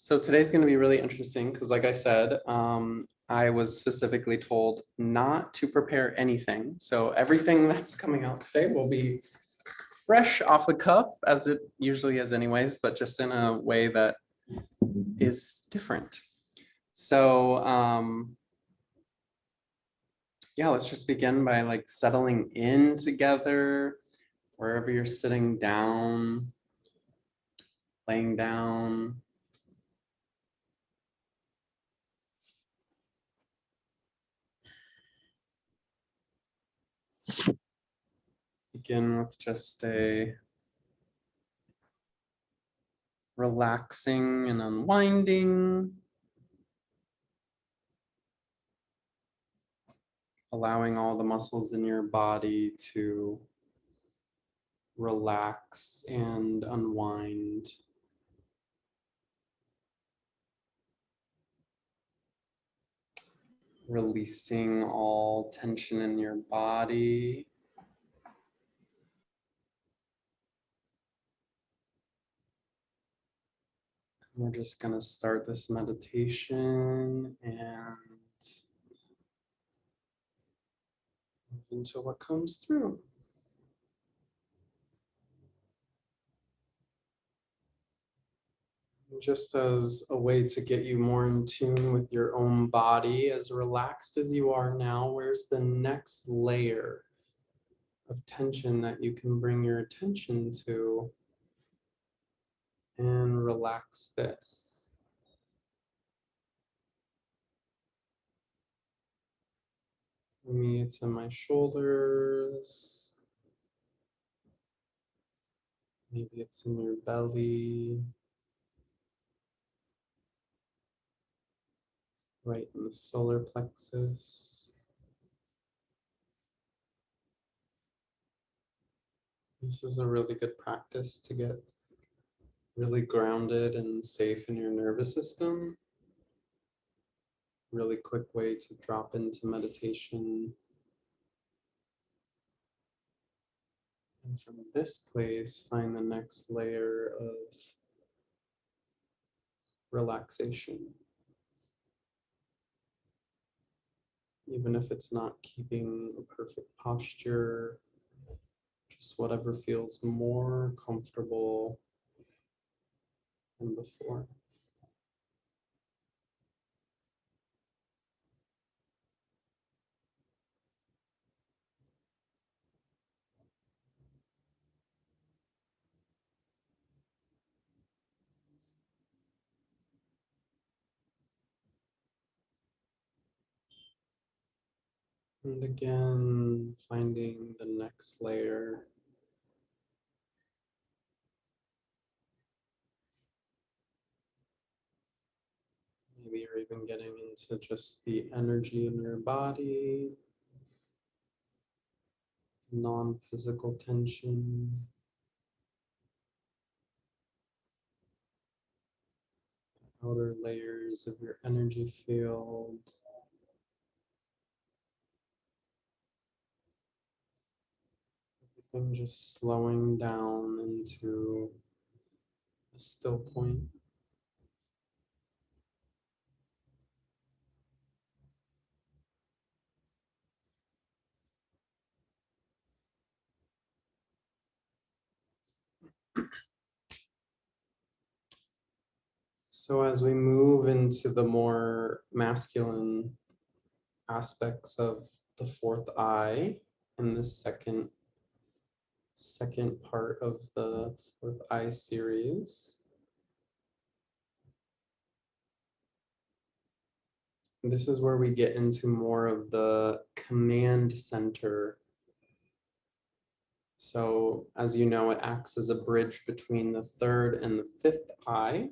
So today's going to be really interesting because, like I said, I was specifically told not to prepare anything. So everything that's coming out today will be fresh off the cuff, as it usually is anyways, but just in a way that is different. So yeah, let's just begin by like settling in together, wherever you're sitting down, laying down. Begin with just a relaxing and unwinding, allowing all the muscles in your body to relax and unwind. Releasing all tension in your body. We're just going to start this meditation and move into what comes through. Just as a way to get you more in tune with your own body, as relaxed as you are now, where's the next layer of tension that you can bring your attention to and relax this? For me, it's in my shoulders. Maybe it's in your belly. Right in the solar plexus. This is a really good practice to get really grounded and safe in your nervous system. Really quick way to drop into meditation. And from this place, find the next layer of relaxation. Even if it's not keeping a perfect posture, just whatever feels more comfortable than before. And again, finding the next layer. Maybe you're even getting into just the energy in your body, non-physical tension. The outer layers of your energy field. Everything just slowing down into a still point. So as we move into the more masculine aspects of the fourth eye in this second part of the fourth eye series, this is where we get into more of the command center. So as you know, it acts as a bridge between the third and the fifth eye.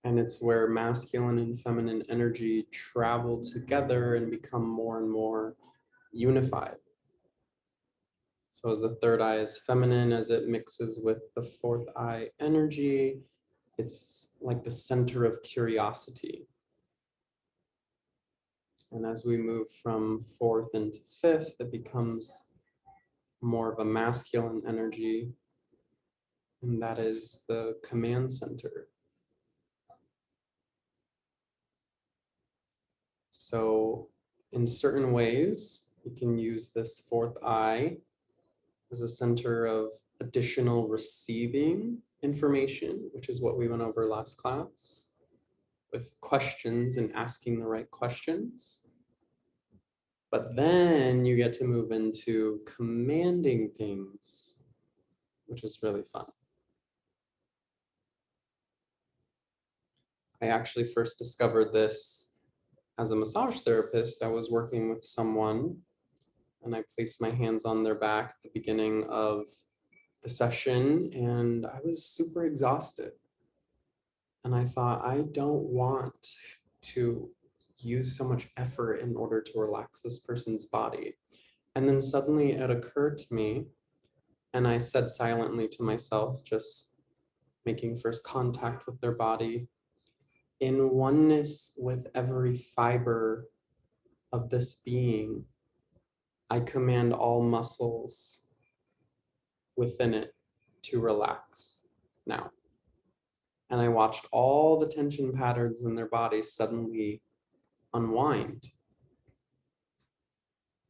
And it's where masculine and feminine energy travel together and become more and more unified. So as the third eye is feminine, as it mixes with the fourth eye energy, it's like the center of curiosity. And as we move from fourth into fifth, it becomes more of a masculine energy, and that is the command center. So in certain ways, you can use this fourth eye as a center of additional receiving information, which is what we went over last class, with questions and asking the right questions. But then you get to move into commanding things, which is really fun. I actually first discovered this as a massage therapist. I was working with someone and I placed my hands on their back at the beginning of the session and I was super exhausted. And I thought, I don't want to use so much effort in order to relax this person's body. And then suddenly it occurred to me, and I said silently to myself, just making first contact with their body, in oneness with every fiber of this being, I command all muscles within it to relax now. And I watched all the tension patterns in their body suddenly unwind.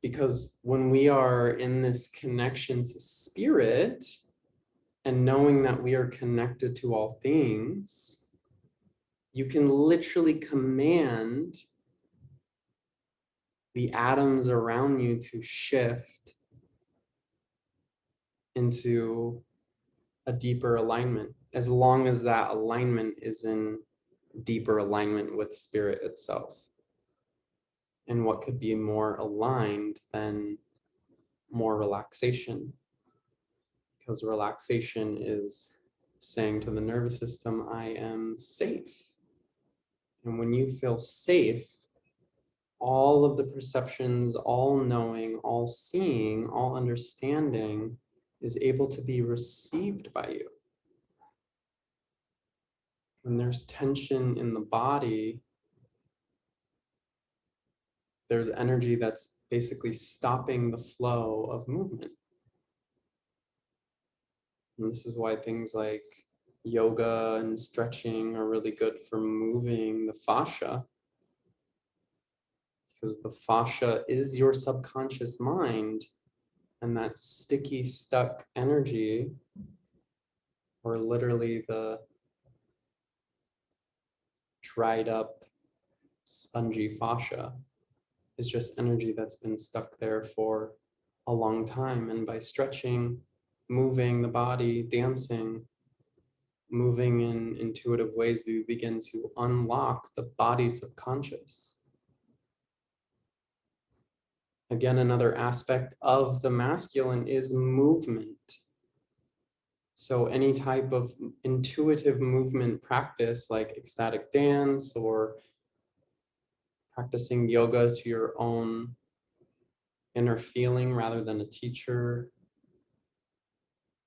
Because when we are in this connection to spirit and knowing that we are connected to all things, you can literally command the atoms around you to shift into a deeper alignment, as long as that alignment is in deeper alignment with spirit itself. And what could be more aligned than more relaxation? Because relaxation is saying to the nervous system, I am safe. And when you feel safe, all of the perceptions, all knowing, all seeing, all understanding is able to be received by you. When there's tension in the body, there's energy that's basically stopping the flow of movement. And this is why things like yoga and stretching are really good for moving the fascia, because the fascia is your subconscious mind, and that sticky, stuck energy, or literally the dried up, spongy fascia, is just energy that's been stuck there for a long time. And by stretching, moving the body, dancing, moving in intuitive ways, we begin to unlock the body subconscious. Again, another aspect of the masculine is movement. So any type of intuitive movement practice like ecstatic dance or practicing yoga to your own inner feeling rather than a teacher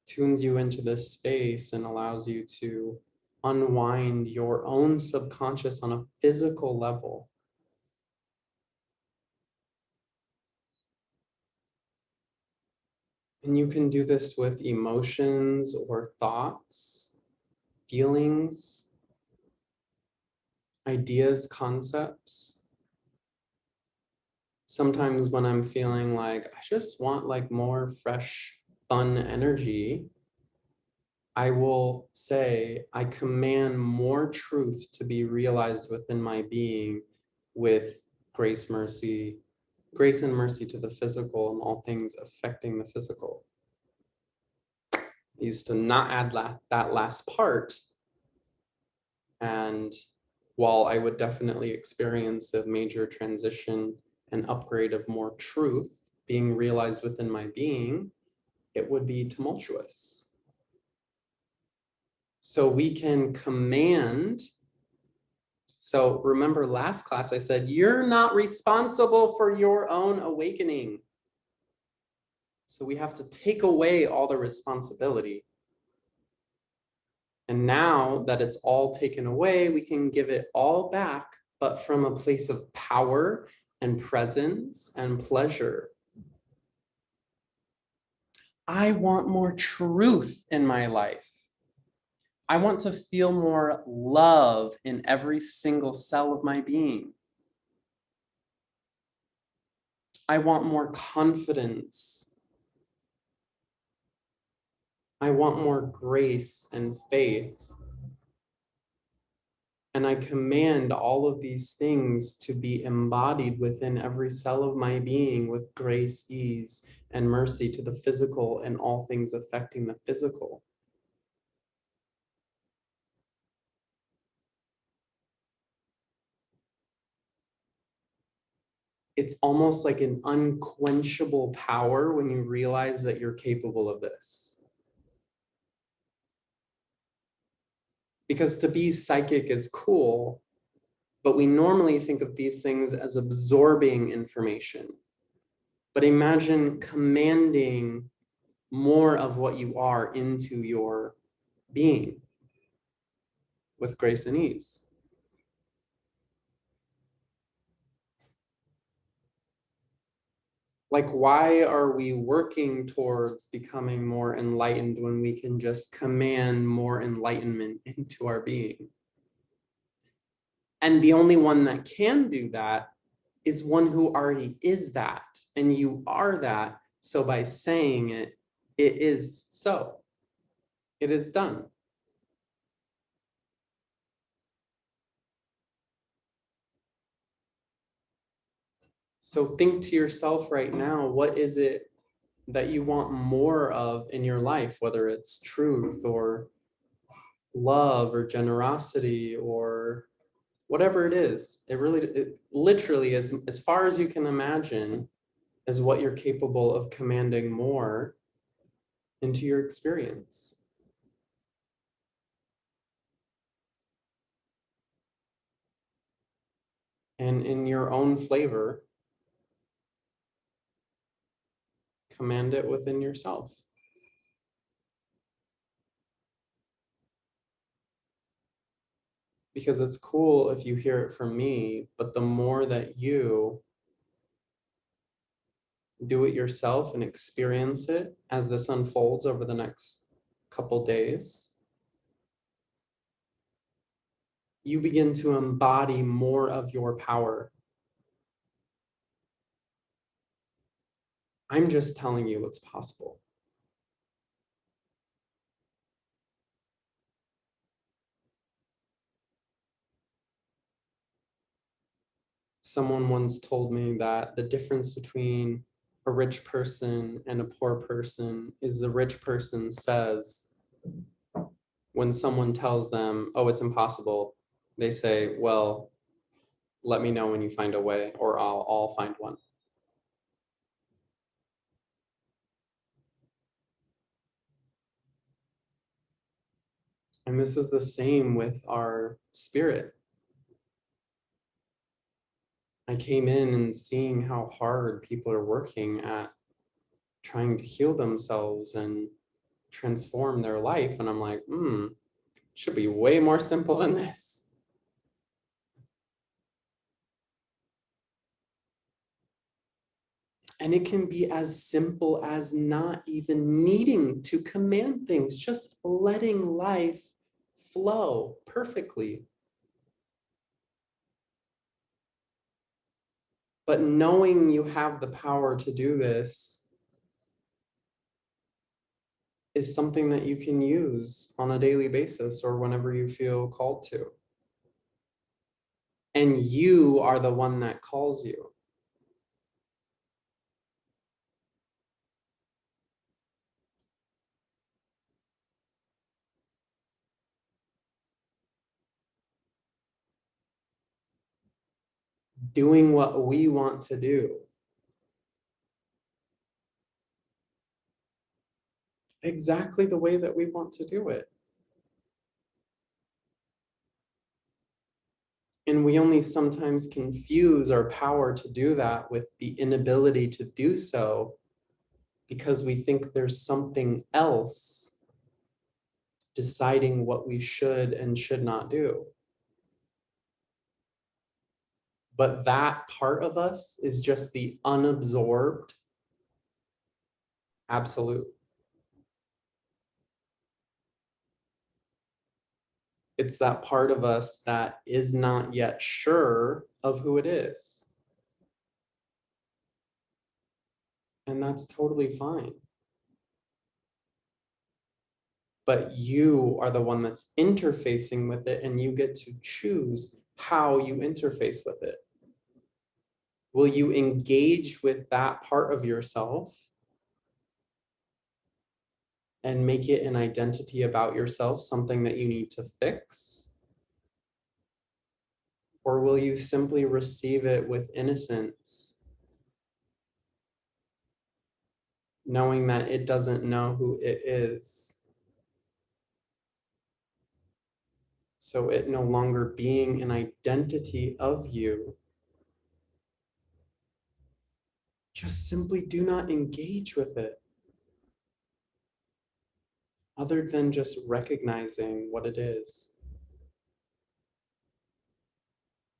tunes you into this space and allows you to unwind your own subconscious on a physical level. And you can do this with emotions or thoughts, feelings, ideas, concepts. Sometimes when I'm feeling like I just want like more fresh, fun energy, I will say, I command more truth to be realized within my being with grace, mercy, grace and mercy to the physical and all things affecting the physical. I used to not add that last part. And while I would definitely experience a major transition and upgrade of more truth being realized within my being, it would be tumultuous. So we can command. So remember last class I said, you're not responsible for your own awakening. So we have to take away all the responsibility. And now that it's all taken away, we can give it all back, but from a place of power and presence and pleasure. I want more truth in my life. I want to feel more love in every single cell of my being. I want more confidence. I want more grace and faith. And I command all of these things to be embodied within every cell of my being with grace, ease, and mercy to the physical and all things affecting the physical. It's almost like an unquenchable power when you realize that you're capable of this. Because to be psychic is cool, but we normally think of these things as absorbing information. But imagine commanding more of what you are into your being with grace and ease. Like, why are we working towards becoming more enlightened when we can just command more enlightenment into our being? And the only one that can do that is one who already is that, and you are that. So by saying it, it is so. It is done. So think to yourself right now, what is it that you want more of in your life, whether it's truth or love or generosity or whatever it is. It literally is, as far as you can imagine, is what you're capable of commanding more into your experience. And in your own flavor, command it within yourself. Because it's cool if you hear it from me, but the more that you do it yourself and experience it as this unfolds over the next couple days, you begin to embody more of your power. I'm just telling you what's possible. Someone once told me that the difference between a rich person and a poor person is the rich person says, when someone tells them, oh, it's impossible, they say, well, let me know when you find a way, or I'll find one. And this is the same with our spirit. I came in and seeing how hard people are working at trying to heal themselves and transform their life. And I'm like, should be way more simple than this. And it can be as simple as not even needing to command things, just letting life flow perfectly. But knowing you have the power to do this is something that you can use on a daily basis or whenever you feel called to. And you are the one that calls you. Doing what we want to do. Exactly the way that we want to do it. And we only sometimes confuse our power to do that with the inability to do so because we think there's something else deciding what we should and should not do. But that part of us is just the unabsorbed absolute. It's that part of us that is not yet sure of who it is. And that's totally fine. But you are the one that's interfacing with it, and you get to choose how you interface with it. Will you engage with that part of yourself and make it an identity about yourself, something that you need to fix? Or will you simply receive it with innocence, knowing that it doesn't know who it is? So it no longer being an identity of you. Just simply do not engage with it, other than just recognizing what it is.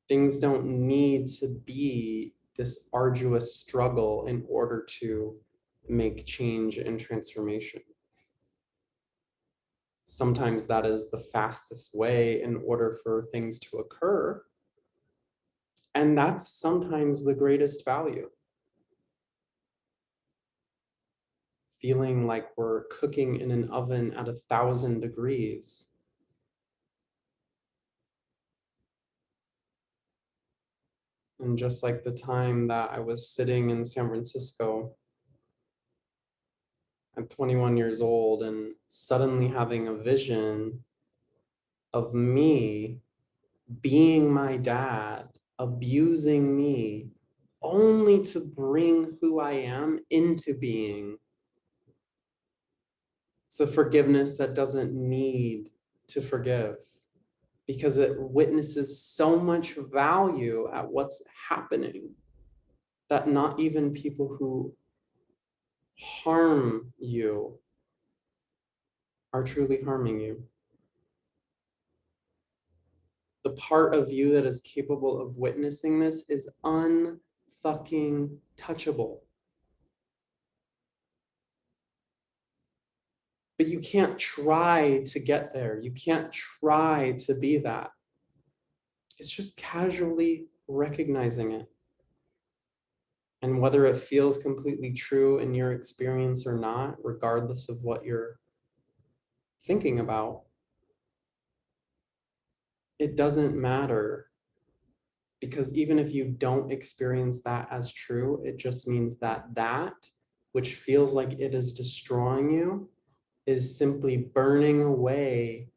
Things don't need to be this arduous struggle in order to make change and transformation. Sometimes that is the fastest way in order for things to occur. And that's sometimes the greatest value. Feeling like we're cooking in an oven at 1,000 degrees. And just like the time that I was sitting in San Francisco at 21 years old and suddenly having a vision of me being my dad, abusing me, only to bring who I am into being. It's a forgiveness that doesn't need to forgive, because it witnesses so much value at what's happening that not even people who harm you are truly harming you. The part of you that is capable of witnessing this is unfucking touchable. But you can't try to get there. You can't try to be that. It's just casually recognizing it. And whether it feels completely true in your experience or not, regardless of what you're thinking about, it doesn't matter. Because even if you don't experience that as true, it just means that that which feels like it is destroying you is simply burning away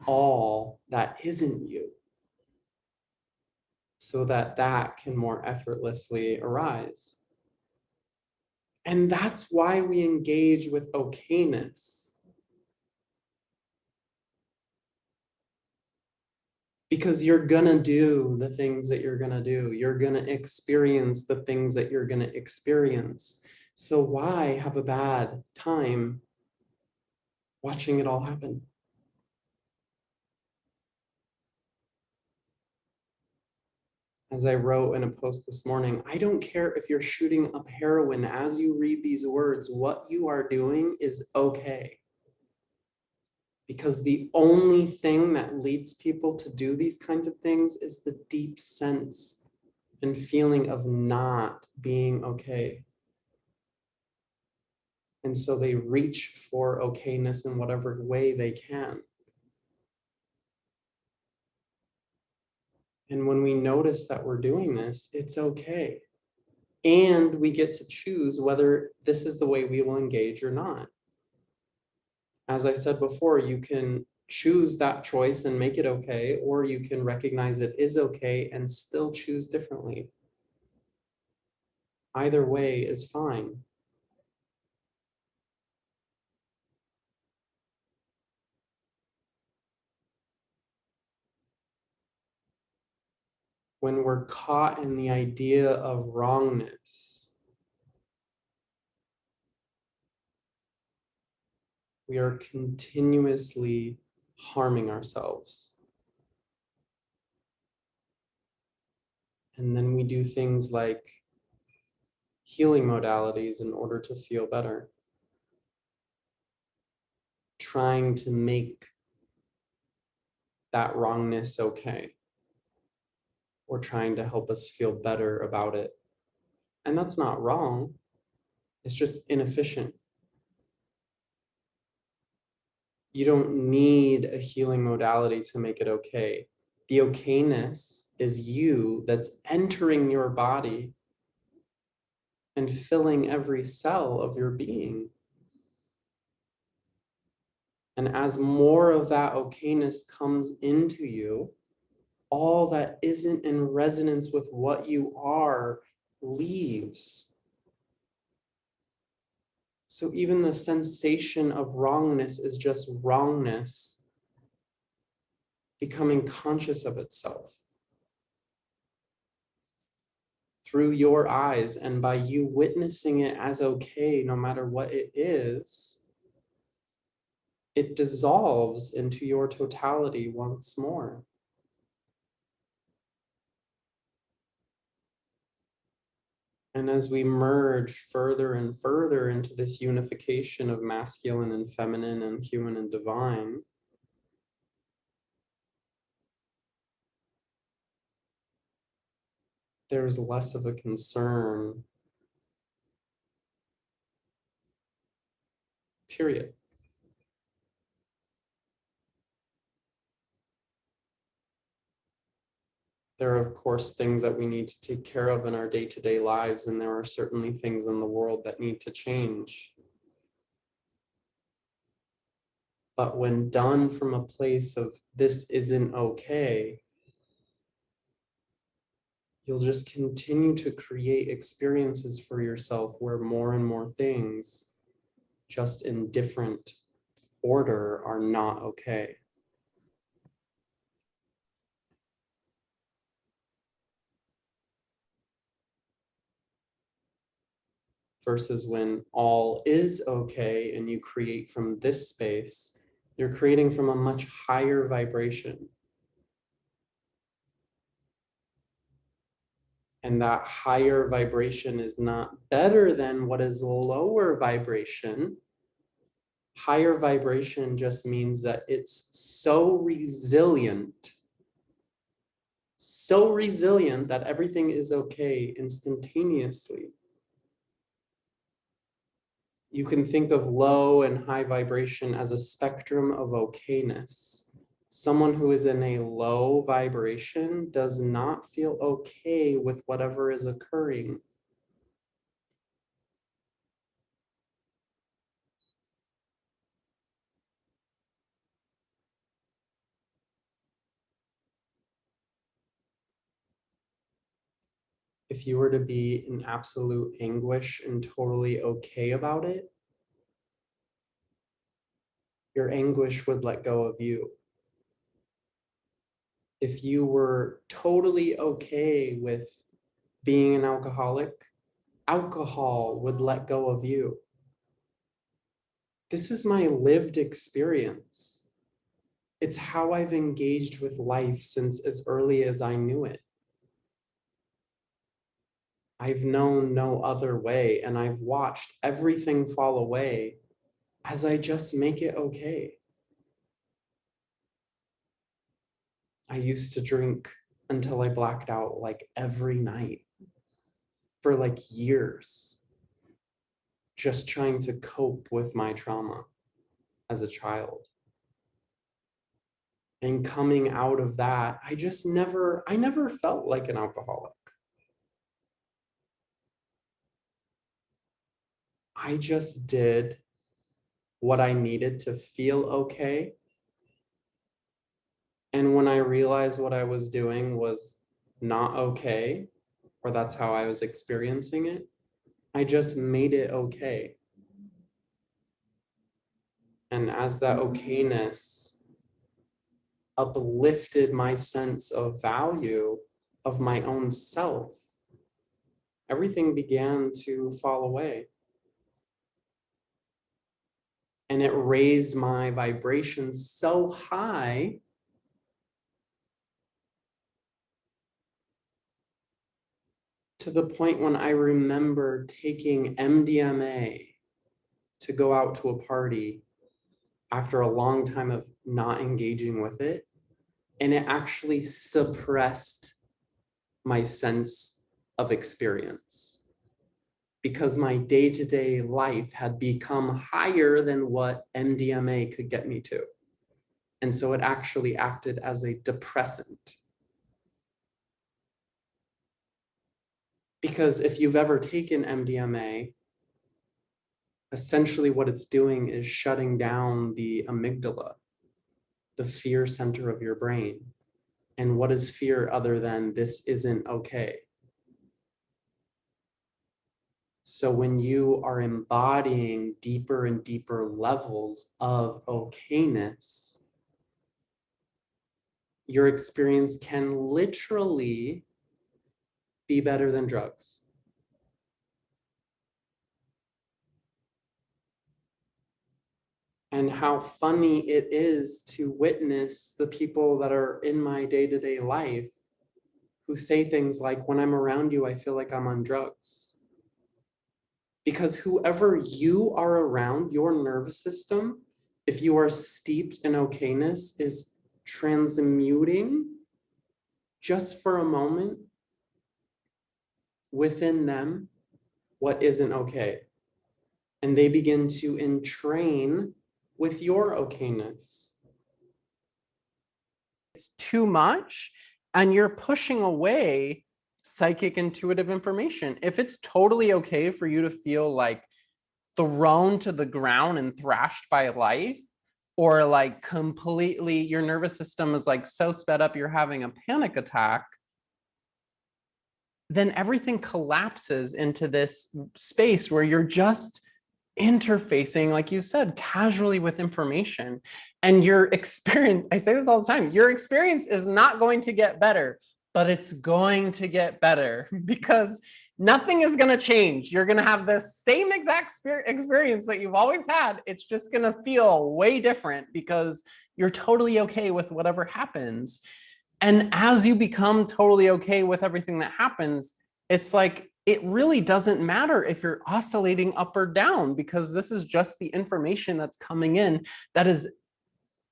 all that isn't you, so that that can more effortlessly arise. And that's why we engage with okayness. Because you're gonna do the things that you're gonna do. You're gonna experience the things that you're gonna experience. So why have a bad time watching it all happen? As I wrote in a post this morning, I don't care if you're shooting up heroin as you read these words, what you are doing is okay. Because the only thing that leads people to do these kinds of things is the deep sense and feeling of not being okay. And so they reach for okayness in whatever way they can. And when we notice that we're doing this, it's okay. And we get to choose whether this is the way we will engage or not. As I said before, you can choose that choice and make it okay, or you can recognize it is okay and still choose differently. Either way is fine. When we're caught in the idea of wrongness, we are continuously harming ourselves. And then we do things like healing modalities in order to feel better, trying to make that wrongness okay, or trying to help us feel better about it. And that's not wrong. It's just inefficient. You don't need a healing modality to make it okay. The okayness is you that's entering your body and filling every cell of your being. And as more of that okayness comes into you, all that isn't in resonance with what you are leaves. So even the sensation of wrongness is just wrongness becoming conscious of itself through your eyes, and by you witnessing it as okay, no matter what it is, it dissolves into your totality once more. And as we merge further and further into this unification of masculine and feminine and human and divine, there's less of a concern, period. There are, of course, things that we need to take care of in our day-to-day lives, and there are certainly things in the world that need to change. But when done from a place of this isn't okay, you'll just continue to create experiences for yourself where more and more things, just in different order, are not okay. Versus when all is okay and you create from this space, you're creating from a much higher vibration. And that higher vibration is not better than what is lower vibration. Higher vibration just means that it's so resilient that everything is okay instantaneously. You can think of low and high vibration as a spectrum of okayness. Someone who is in a low vibration does not feel okay with whatever is occurring. If you were to be in absolute anguish and totally okay about it, your anguish would let go of you. If you were totally okay with being an alcoholic, alcohol would let go of you. This is my lived experience. It's how I've engaged with life since as early as I knew it. I've known no other way, and I've watched everything fall away as I just make it okay. I used to drink until I blacked out like every night for like years, just trying to cope with my trauma as a child. And coming out of that, I never felt like an alcoholic. I just did what I needed to feel okay. And when I realized what I was doing was not okay, or that's how I was experiencing it, I just made it okay. And as that okayness uplifted my sense of value of my own self, everything began to fall away. And it raised my vibration so high to the point when I remember taking MDMA to go out to a party after a long time of not engaging with it. And it actually suppressed my sense of experience. because my day-to-day life had become higher than what MDMA could get me to. And so it actually acted as a depressant. Because if you've ever taken MDMA, essentially what it's doing is shutting down the amygdala, the fear center of your brain. And what is fear other than this isn't okay? So when you are embodying deeper and deeper levels of okayness, your experience can literally be better than drugs. And how funny it is to witness the people that are in my day-to-day life who say things like, when I'm around you, I feel like I'm on drugs. Because whoever you are around, your nervous system, if you are steeped in okayness, is transmuting just for a moment within them what isn't okay. And they begin to entrain with your okayness. It's too much, and you're pushing away psychic intuitive information. If it's totally okay for you to feel like thrown to the ground and thrashed by life, or like completely your nervous system is like so sped up you're having a panic attack, then everything collapses into this space where you're just interfacing, like you said, casually with information. And your experience, I say this all the time, your experience is not going to get better, but it's going to get better because nothing is going to change. You're going to have the same exact experience that you've always had. It's just going to feel way different because you're totally okay with whatever happens. And as you become totally okay with everything that happens, it's like, it really doesn't matter if you're oscillating up or down, because this is just the information that's coming in that is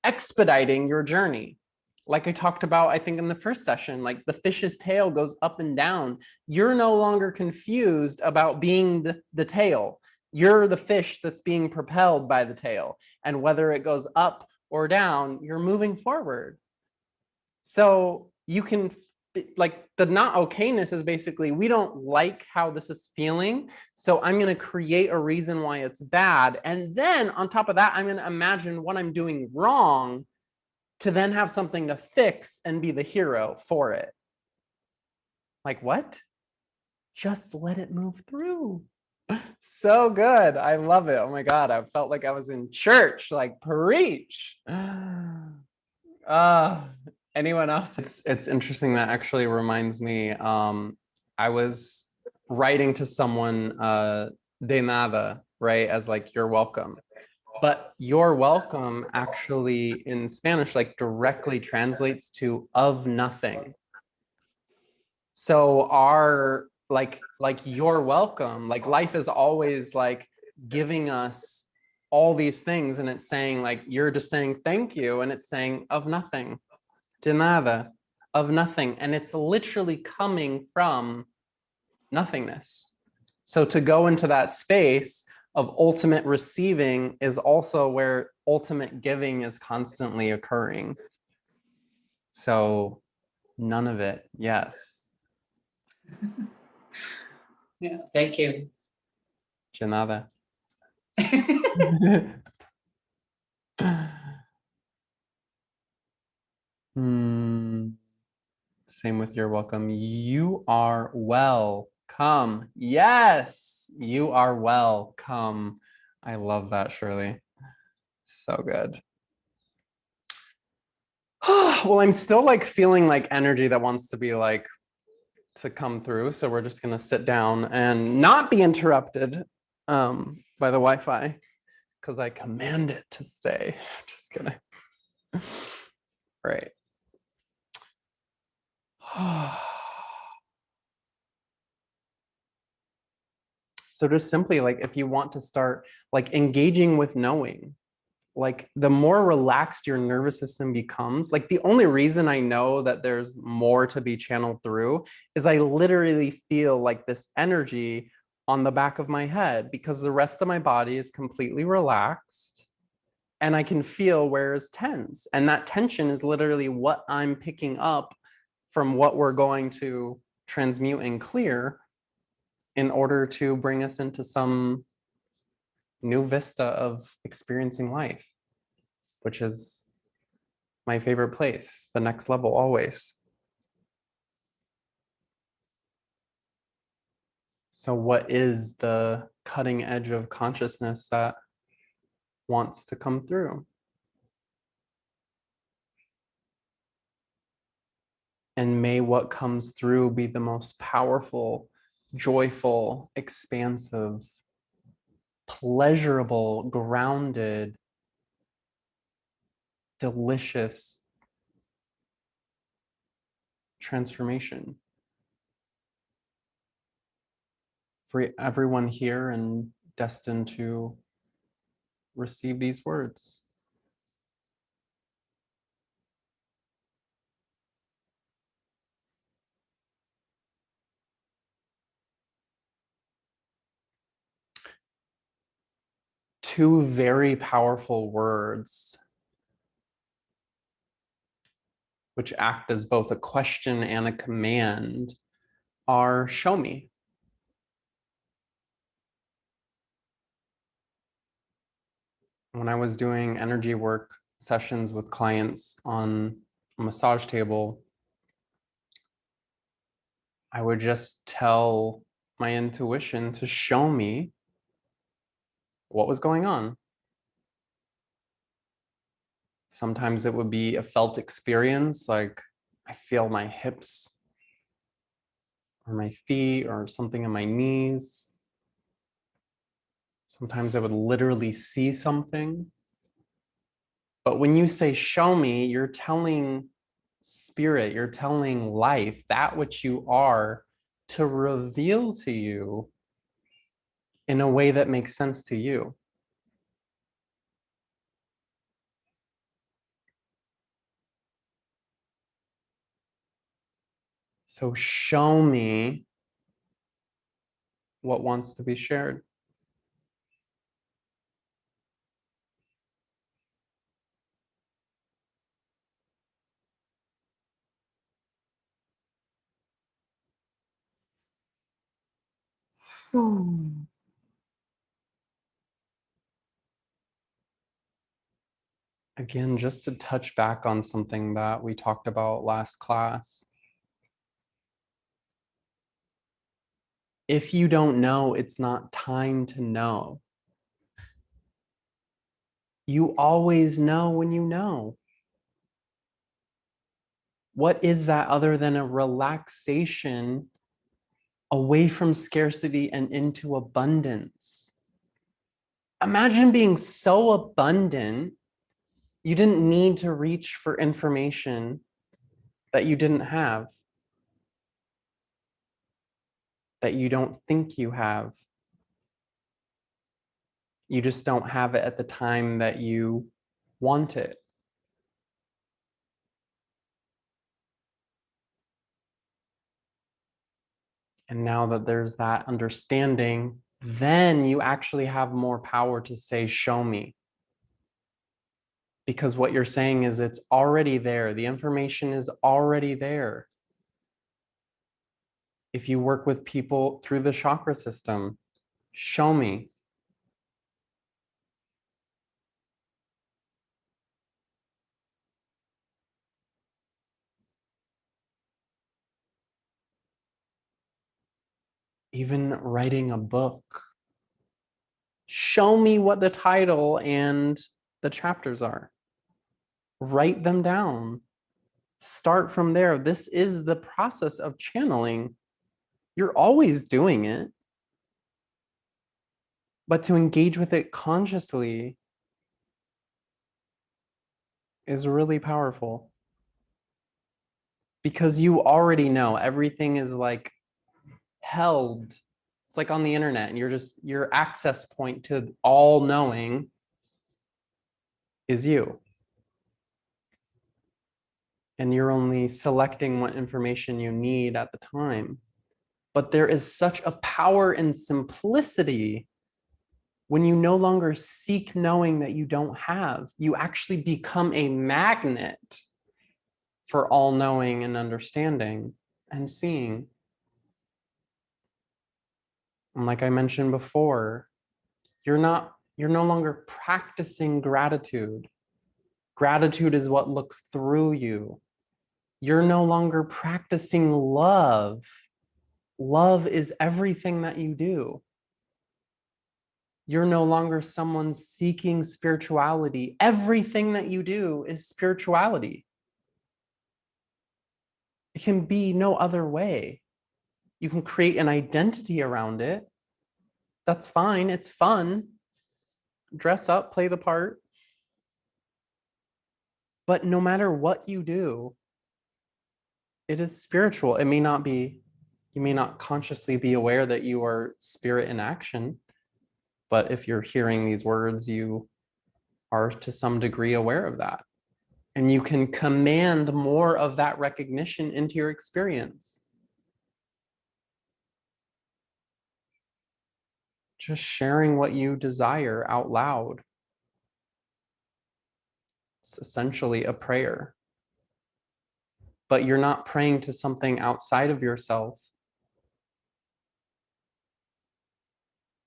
expediting your journey. Like I talked about, I think in the first session, like the fish's tail goes up and down. You're no longer confused about being the tail. You're the fish that's being propelled by the tail. And whether it goes up or down, you're moving forward. So you can, like, the not okayness is basically, we don't like how this is feeling, so I'm going to create a reason why it's bad. And then on top of that, I'm going to imagine what I'm doing wrong to then have something to fix and be the hero for it. Like, what? Just let it move through. So good. I love it. Oh my God. I felt like I was in church, like preach. Anyone else? It's interesting. That actually reminds me, I was writing to someone, de nada, right? As like, you're welcome. But you're welcome actually in Spanish, like directly translates to of nothing. So our, like you're welcome, like life is always like giving us all these things, and it's saying like, you're just saying thank you, and it's saying of nothing, de nada, of nothing. And it's literally coming from nothingness. So to go into that space of ultimate receiving is also where ultimate giving is constantly occurring. So none of it. Yes. Yeah, thank you. De nada. Same with you're welcome. You are welcome. Yes, you are welcome. I love that, Shirley. So good. Well, I'm still like feeling like energy that wants to be like to come through. So we're just gonna sit down and not be interrupted by the Wi-Fi, because I command it to stay. Just kidding. Right. So just simply, like, if you want to start like engaging with knowing, like the more relaxed your nervous system becomes, like the only reason I know that there's more to be channeled through is I literally feel like this energy on the back of my head because the rest of my body is completely relaxed and I can feel where is tense. And that tension is literally what I'm picking up from what we're going to transmute and clear in order to bring us into some new vista of experiencing life, which is my favorite place, the next level always. So what is the cutting edge of consciousness that wants to come through? And may what comes through be the most powerful, joyful, expansive, pleasurable, grounded, delicious transformation for everyone here and destined to receive these words. Two very powerful words which act as both a question and a command are show me. When I was doing energy work sessions with clients on a massage table, I would just tell my intuition to show me what was going on. Sometimes it would be a felt experience, like I feel my hips or my feet or something in my knees. Sometimes I would literally see something. But when you say show me, you're telling spirit, you're telling life, that which you are, to reveal to you in a way that makes sense to you. So show me what wants to be shared. Again, just to touch back on something that we talked about last class. If you don't know, it's not time to know. You always know when you know. What is that other than a relaxation away from scarcity and into abundance? Imagine being so abundant, you didn't need to reach for information that you didn't have, that you don't think you have. You just don't have it at the time that you want it. And now that there's that understanding, then you actually have more power to say, show me. Because what you're saying is it's already there. The information is already there. If you work with people through the chakra system, show me. Even writing a book, show me what the title and the chapters are. Write them down. Start from there. This is the process of channeling. You're always doing it. But to engage with it consciously is really powerful. Because you already know everything is like held. It's like on the internet, and your access point to all knowing is you. And you're only selecting what information you need at the time. But there is such a power in simplicity when you no longer seek knowing that you don't have. You actually become a magnet for all knowing and understanding and seeing. And like I mentioned before, you're no longer practicing gratitude. Gratitude is what looks through you. You're no longer practicing love. Love is everything that you do. You're no longer someone seeking spirituality. Everything that you do is spirituality. It can be no other way. You can create an identity around it. That's fine. It's fun. Dress up, play the part. But no matter what you do, it is spiritual. It may not be, you may not consciously be aware that you are spirit in action. But if you're hearing these words, you are to some degree aware of that. And you can command more of that recognition into your experience. Just sharing what you desire out loud. It's essentially a prayer. But you're not praying to something outside of yourself.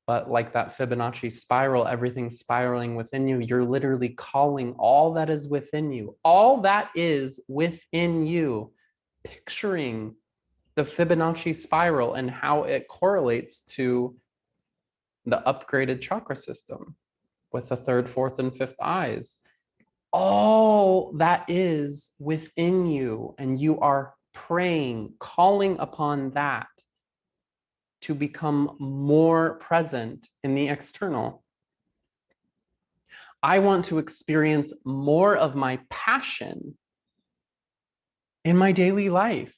But like that Fibonacci spiral, everything spiraling within you, you're literally calling all that is within you, all that is within you, picturing the Fibonacci spiral and how it correlates to the upgraded chakra system with the third, fourth, and fifth eyes. All that is within you, and you are praying, calling upon that to become more present in the external. I want to experience more of my passion in my daily life.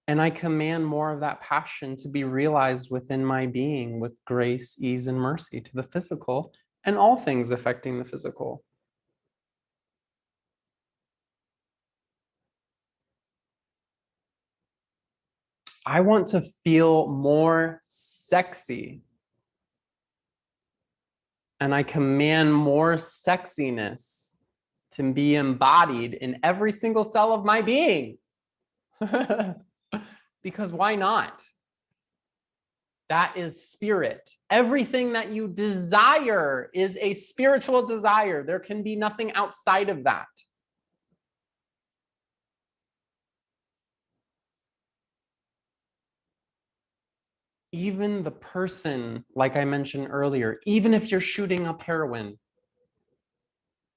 And I command more of that passion to be realized within my being with grace, ease, and mercy to the physical and all things affecting the physical. I want to feel more sexy. And I command more sexiness to be embodied in every single cell of my being. Because why not? That is spirit. Everything that you desire is a spiritual desire. There can be nothing outside of that. Even the person, like I mentioned earlier, even if you're shooting up heroin,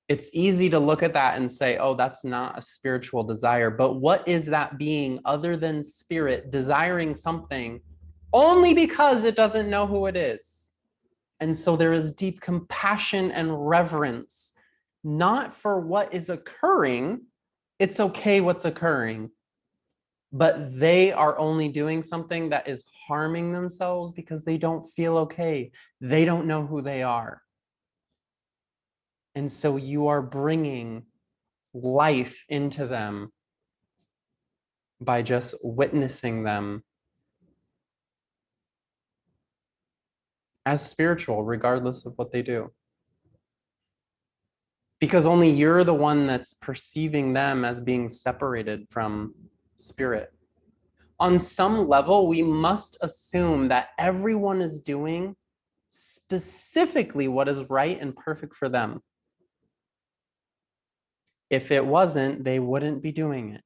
it's easy to look at that and say, oh, that's not a spiritual desire. But what is that being other than spirit desiring something only because it doesn't know who it is? And so there is deep compassion and reverence, not for what is occurring. It's okay what's occurring, but they are only doing something that is harming themselves because they don't feel okay. They don't know who they are. And so you are bringing life into them by just witnessing them as spiritual, regardless of what they do. Because only you're the one that's perceiving them as being separated from spirit. On some level, we must assume that everyone is doing specifically what is right and perfect for them. If it wasn't, they wouldn't be doing it.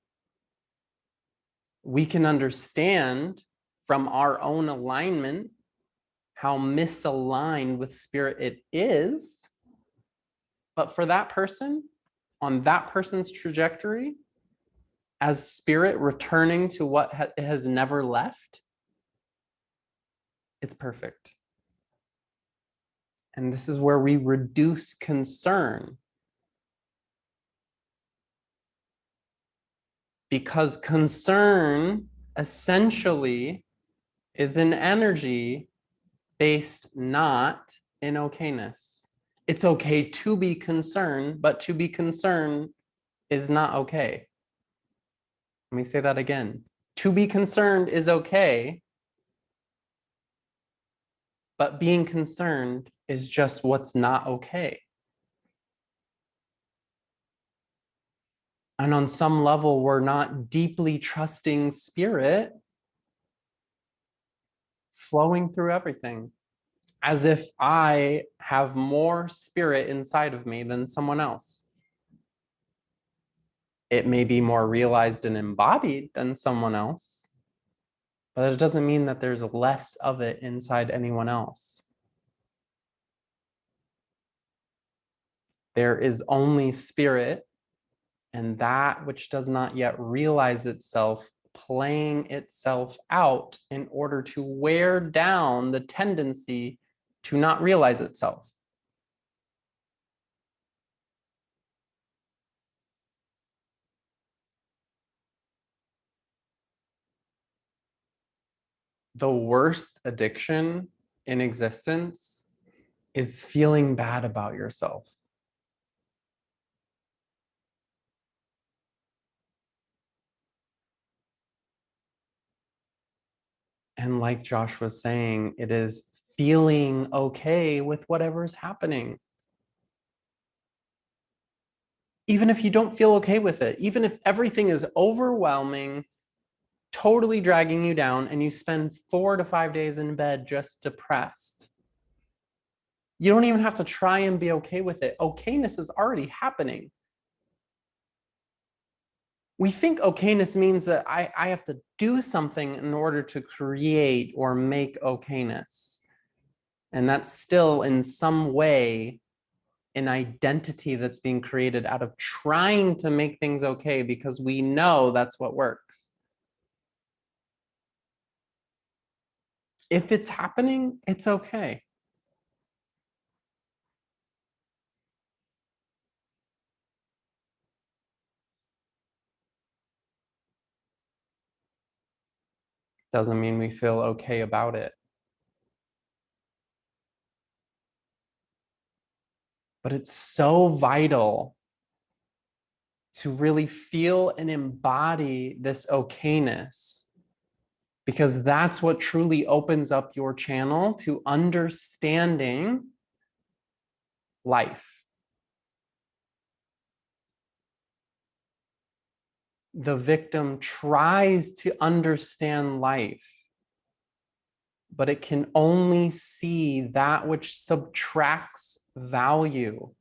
We can understand from our own alignment how misaligned with spirit it is. But for that person, on that person's trajectory, as spirit returning to what has never left, it's perfect. And this is where we reduce concern. Because concern essentially is an energy based not in okayness. It's okay to be concerned, but to be concerned is not okay. Let me say that again. To be concerned is okay, but being concerned is just what's not okay. And on some level, we're not deeply trusting spirit flowing through everything, as if I have more spirit inside of me than someone else. It may be more realized and embodied than someone else, but it doesn't mean that there's less of it inside anyone else. There is only spirit, and that which does not yet realize itself playing itself out in order to wear down the tendency to not realize itself. The worst addiction in existence is feeling bad about yourself. And like Josh was saying, it is feeling okay with whatever's happening. Even if you don't feel okay with it, even if everything is overwhelming, totally dragging you down, and you spend 4 to 5 days in bed just depressed. You don't even have to try and be okay with it. Okayness is already happening. We think okayness means that I have to do something in order to create or make okayness. And that's still in some way an identity that's being created out of trying to make things okay because we know that's what works. If it's happening, it's okay. Doesn't mean we feel okay about it. But it's so vital to really feel and embody this okayness, because that's what truly opens up your channel to understanding life. The victim tries to understand life, but it can only see that which subtracts value.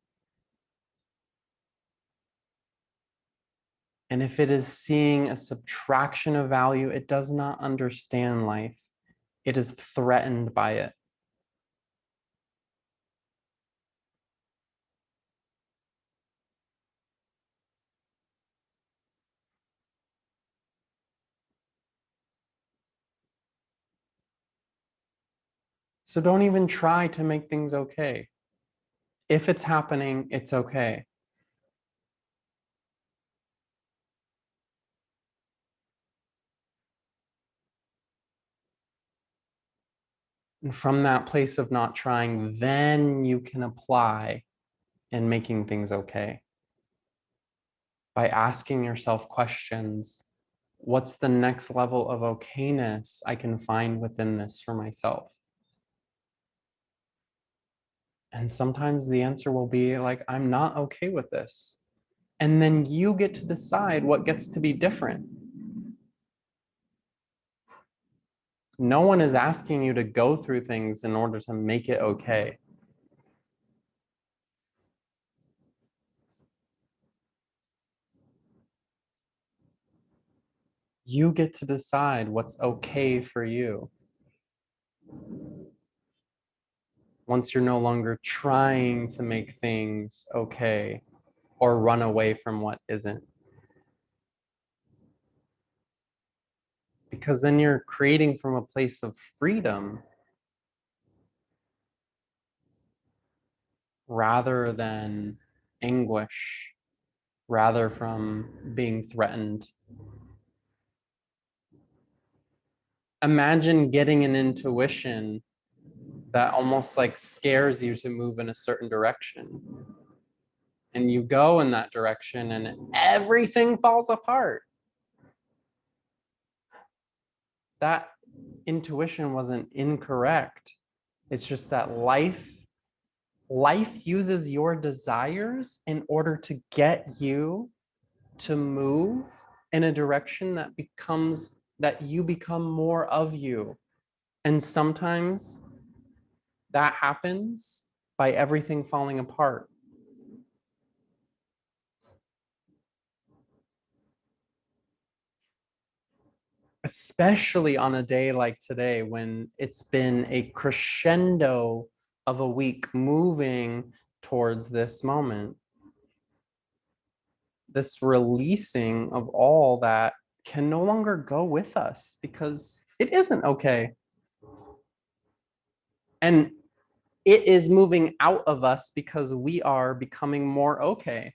And if it is seeing a subtraction of value, it does not understand life. It is threatened by it. So don't even try to make things okay. If it's happening, it's okay. And from that place of not trying, then you can apply in making things okay. By asking yourself questions, what's the next level of okayness I can find within this for myself? And sometimes the answer will be like, I'm not okay with this. And then you get to decide what gets to be different. No one is asking you to go through things in order to make it okay. You get to decide what's okay for you. Once you're no longer trying to make things okay or run away from what isn't. Because then you're creating from a place of freedom rather than anguish, rather from being threatened. Imagine getting an intuition that almost like scares you to move in a certain direction. And you go in that direction and everything falls apart. that intuition wasn't incorrect. It's just that life uses your desires in order to get you to move in a direction that you become more of you. And sometimes that happens by everything falling apart. Especially on a day like today when it's been a crescendo of a week moving towards this moment. This releasing of all that can no longer go with us because it isn't okay. And it is moving out of us because we are becoming more okay.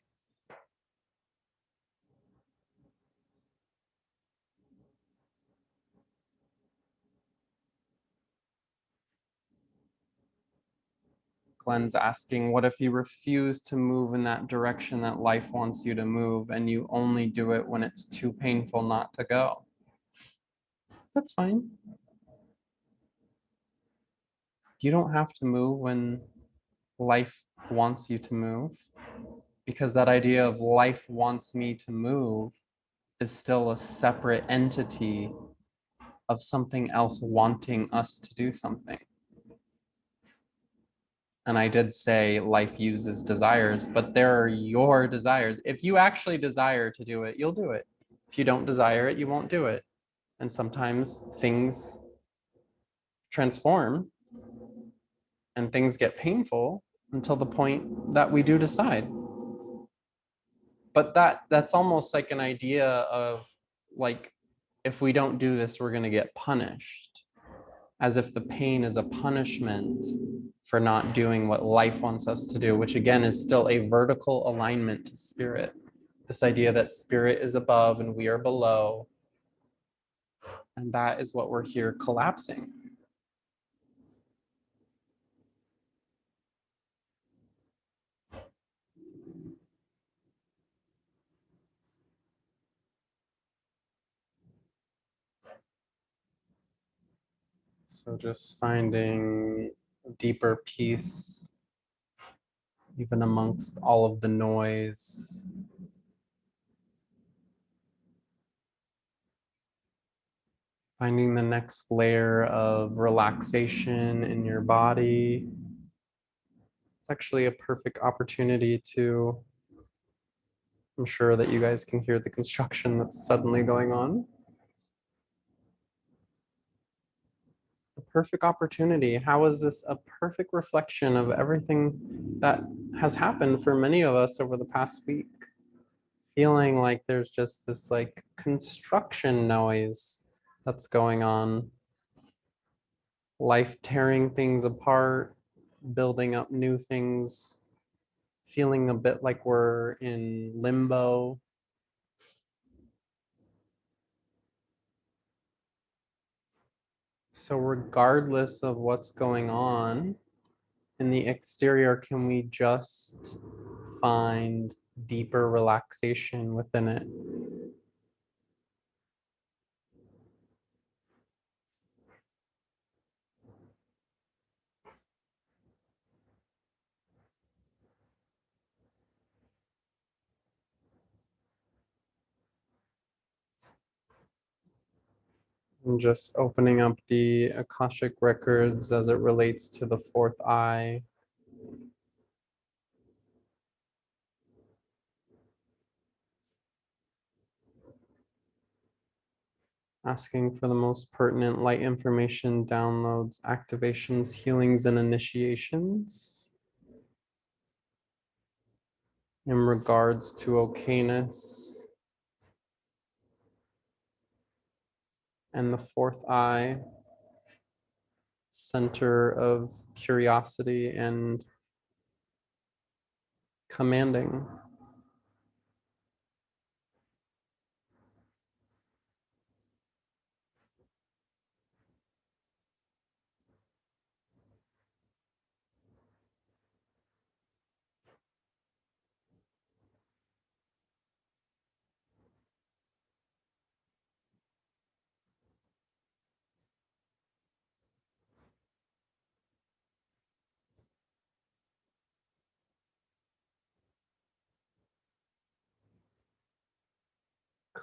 Glenn's asking, what if you refuse to move in that direction that life wants you to move and you only do it when it's too painful not to go? That's fine. You don't have to move when life wants you to move, because that idea of life wants me to move is still a separate entity of something else wanting us to do something. And I did say life uses desires, but there are your desires. If you actually desire to do it, you'll do it. If you don't desire it, you won't do it. And sometimes things transform and things get painful until the point that we do decide. But that's almost like an idea of like, if we don't do this, we're going to get punished, as if the pain is a punishment for not doing what life wants us to do, which again is still a vertical alignment to spirit. This idea that spirit is above and we are below. And that is what we're here collapsing. So just finding deeper peace, even amongst all of the noise. Finding the next layer of relaxation in your body. It's actually a perfect opportunity to, I'm sure that you guys can hear the construction that's suddenly going on. The perfect opportunity. How is this a perfect reflection of everything that has happened for many of us over the past week? Feeling like there's just this like construction noise that's going on. Life tearing things apart, building up new things, feeling a bit like we're in limbo. So regardless of what's going on in the exterior, can we just find deeper relaxation within it? And just opening up the Akashic records as it relates to the fourth eye. Asking for the most pertinent light information, downloads, activations, healings, and initiations in regards to okayness and the fourth eye, center of curiosity and commanding.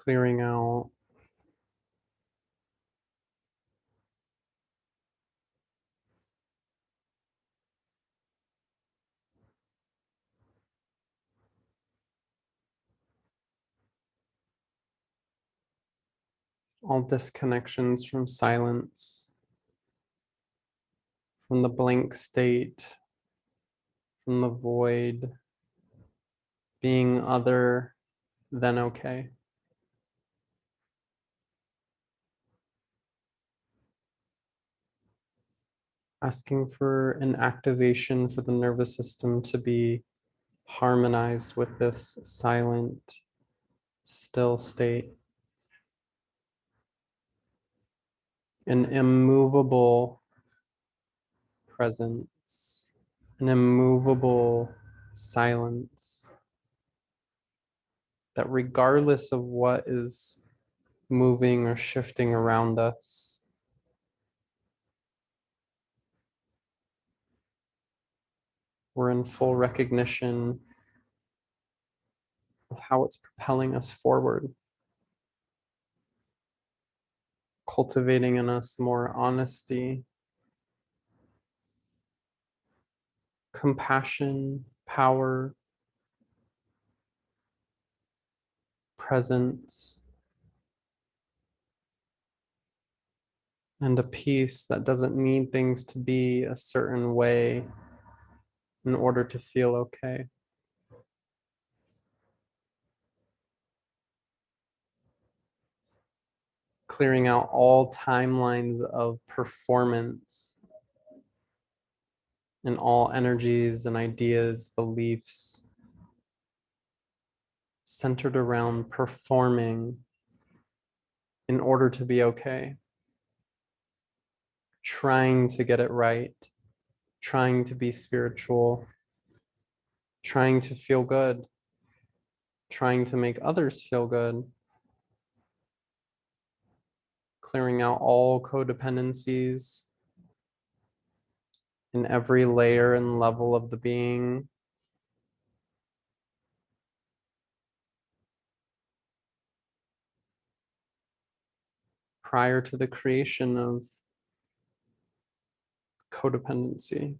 clearing out all disconnections from silence, from the blank state, from the void, being other than okay. Asking for an activation for the nervous system to be harmonized with this silent, still state. An immovable presence, an immovable silence that regardless of what is moving or shifting around us, we're in full recognition of how it's propelling us forward, cultivating in us more honesty, compassion, power, presence, and a peace that doesn't need things to be a certain way in order to feel okay. Clearing out all timelines of performance and all energies and ideas, beliefs centered around performing in order to be okay, trying to get it right, trying to be spiritual, trying to feel good, trying to make others feel good, clearing out all codependencies in every layer and level of the being. Prior to the creation of codependency,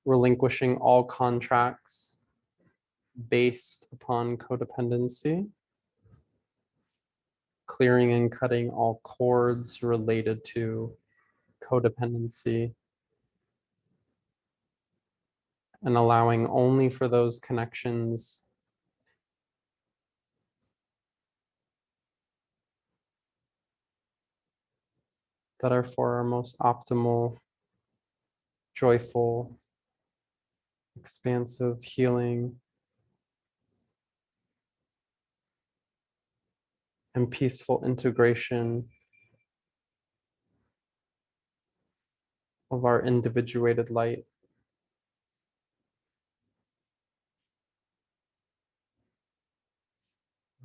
relinquishing all contracts based upon codependency, clearing and cutting all cords related to codependency, and allowing only for those connections that are for our most optimal, joyful, expansive healing and peaceful integration of our individuated light.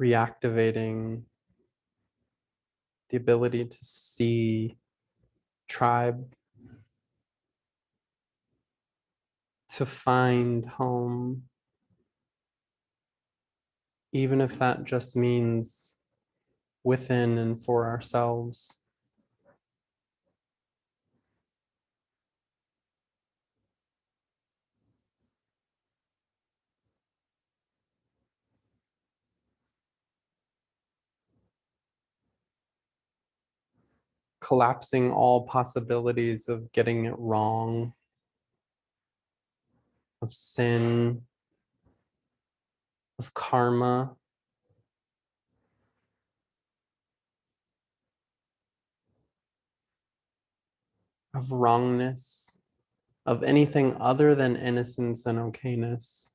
Reactivating the ability to see tribe, to find home, even if that just means within and for ourselves. Collapsing all possibilities of getting it wrong, of sin, of karma, of wrongness, of anything other than innocence and okayness.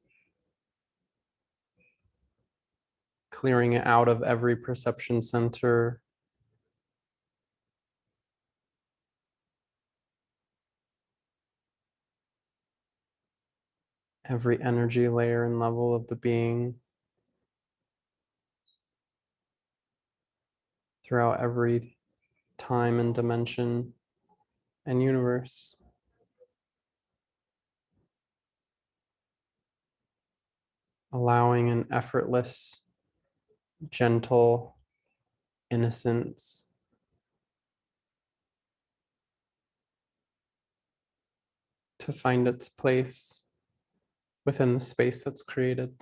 Clearing it out of every perception center, every energy layer and level of the being, throughout every time and dimension and universe. allowing an effortless, gentle innocence to find its place within the space that's created.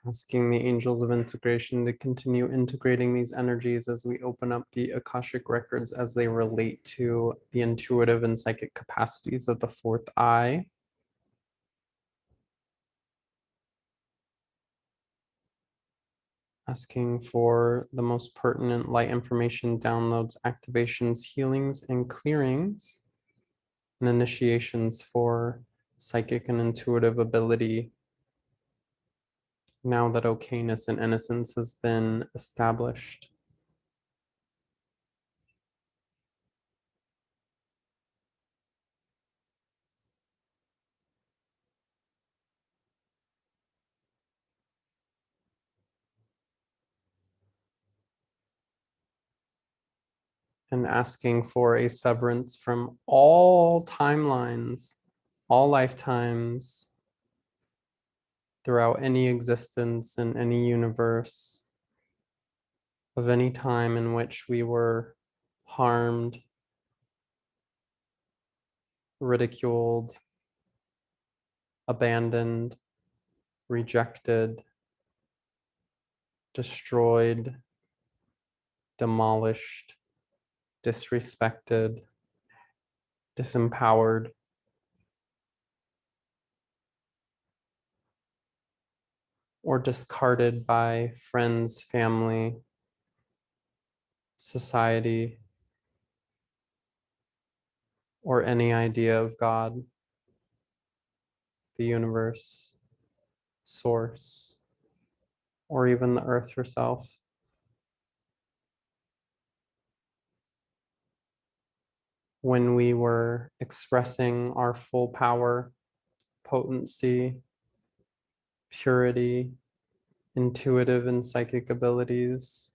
Asking the angels of integration to continue integrating these energies as we open up the Akashic records as they relate to the intuitive and psychic capacities of the fourth eye. Asking for the most pertinent light information, downloads, activations, healings, and clearings, and initiations for psychic and intuitive ability now that okayness and innocence has been established. And asking for a severance from all timelines, all lifetimes, throughout any existence in any universe, of any time in which we were harmed, ridiculed, abandoned, rejected, destroyed, demolished, disrespected, disempowered, or discarded by friends, family, society, or any idea of God, the universe, source, or even the earth herself. When we were expressing our full power, potency, purity, intuitive and psychic abilities,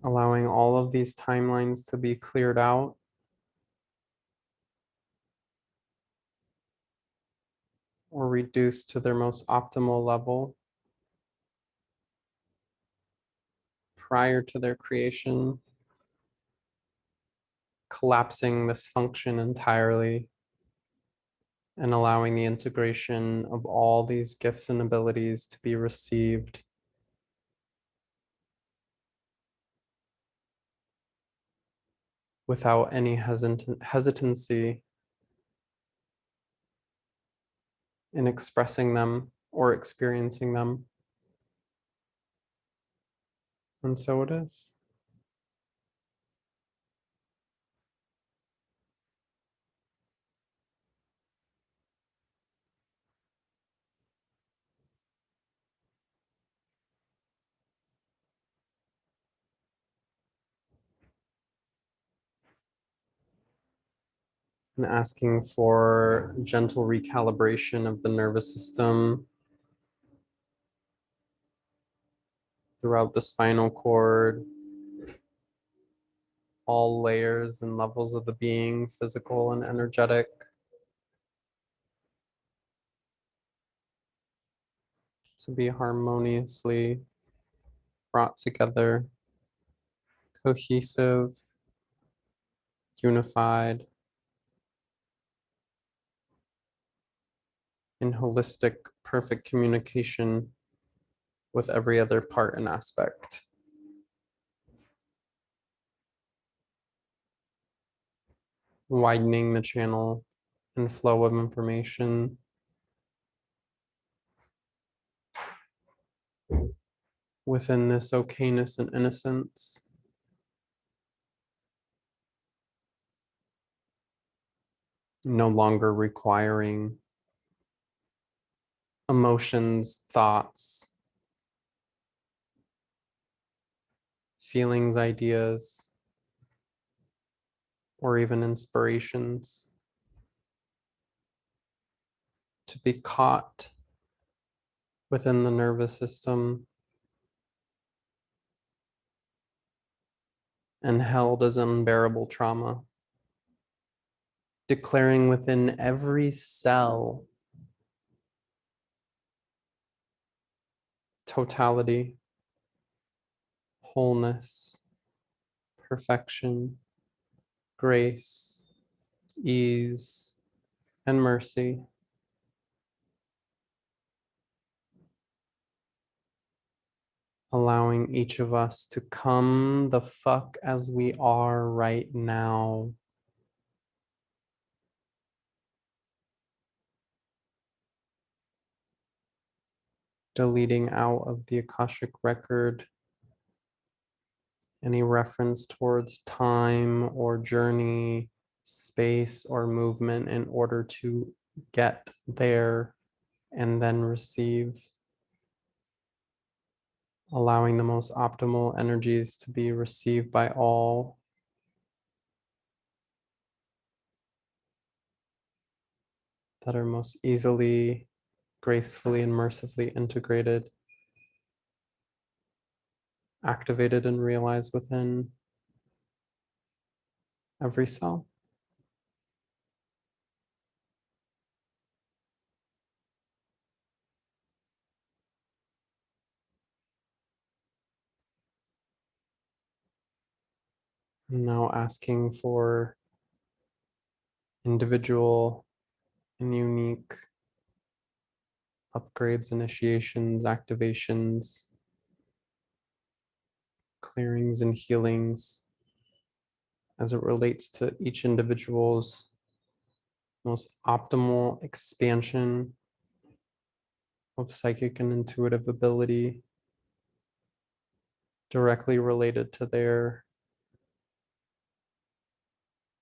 allowing all of these timelines to be cleared out, or reduced to their most optimal level prior to their creation, collapsing this function entirely and allowing the integration of all these gifts and abilities to be received without any hesitancy in expressing them or experiencing them. And so it is. And asking for gentle recalibration of the nervous system throughout the spinal cord, all layers and levels of the being, physical and energetic, to be harmoniously brought together, cohesive, unified, in holistic, perfect communication with every other part and aspect. Widening the channel and flow of information, within this okayness and innocence. No longer requiring emotions, thoughts, feelings, ideas, or even inspirations to be caught within the nervous system and held as unbearable trauma, declaring within every cell totality, wholeness, perfection, grace, ease, and mercy. Allowing each of us to come the fuck as we are right now. Deleting out of the Akashic record any reference towards time or journey, space or movement in order to get there and then receive. Allowing the most optimal energies to be received by all. That are most easily, gracefully, and mercifully integrated, activated, and realized within every cell. Now asking for individual and unique upgrades, initiations, activations, clearings, and healings as it relates to each individual's most optimal expansion of psychic and intuitive ability directly related to their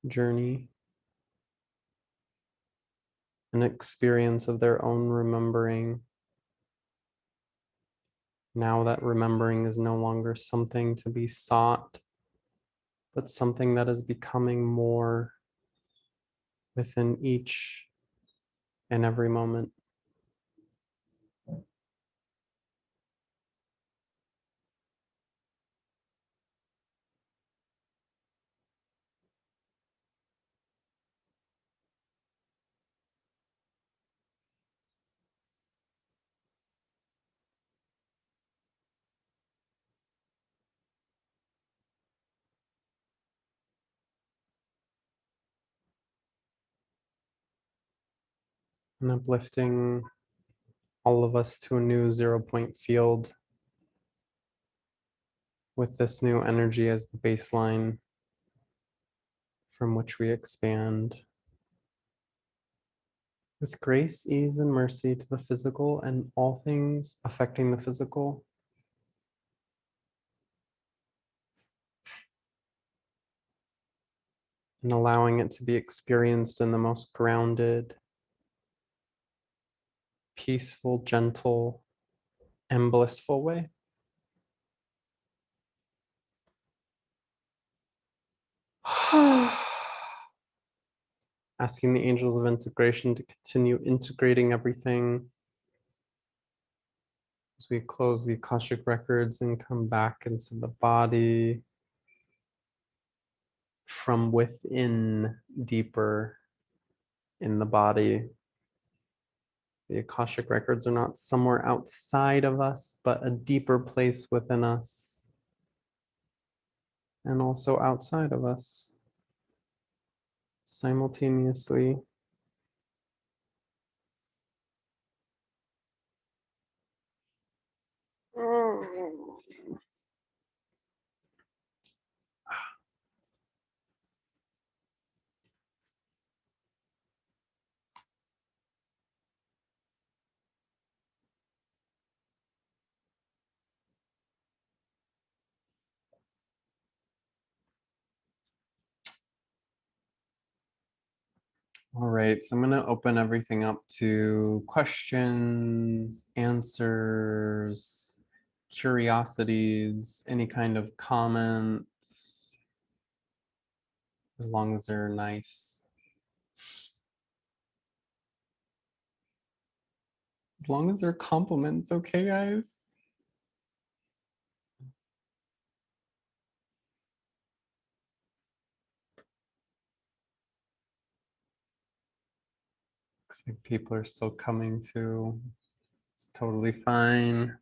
journey, an experience of their own remembering. Now that remembering is no longer something to be sought, but something that is becoming more within each and every moment. And uplifting all of us to a new 0 point field with this new energy as the baseline from which we expand with grace, ease, and mercy to the physical and all things affecting the physical. And allowing it to be experienced in the most grounded, peaceful, gentle, and blissful way. Asking the angels of integration to continue integrating everything as we close the Akashic records and come back into the body from within, deeper in the body. The Akashic records are not somewhere outside of us, but a deeper place within us and also outside of us simultaneously. All right, so I'm going to open everything up to questions, answers, curiosities, any kind of comments, as long as they're nice. As long as they're compliments, okay, guys? Looks like people are still coming to. It's totally fine.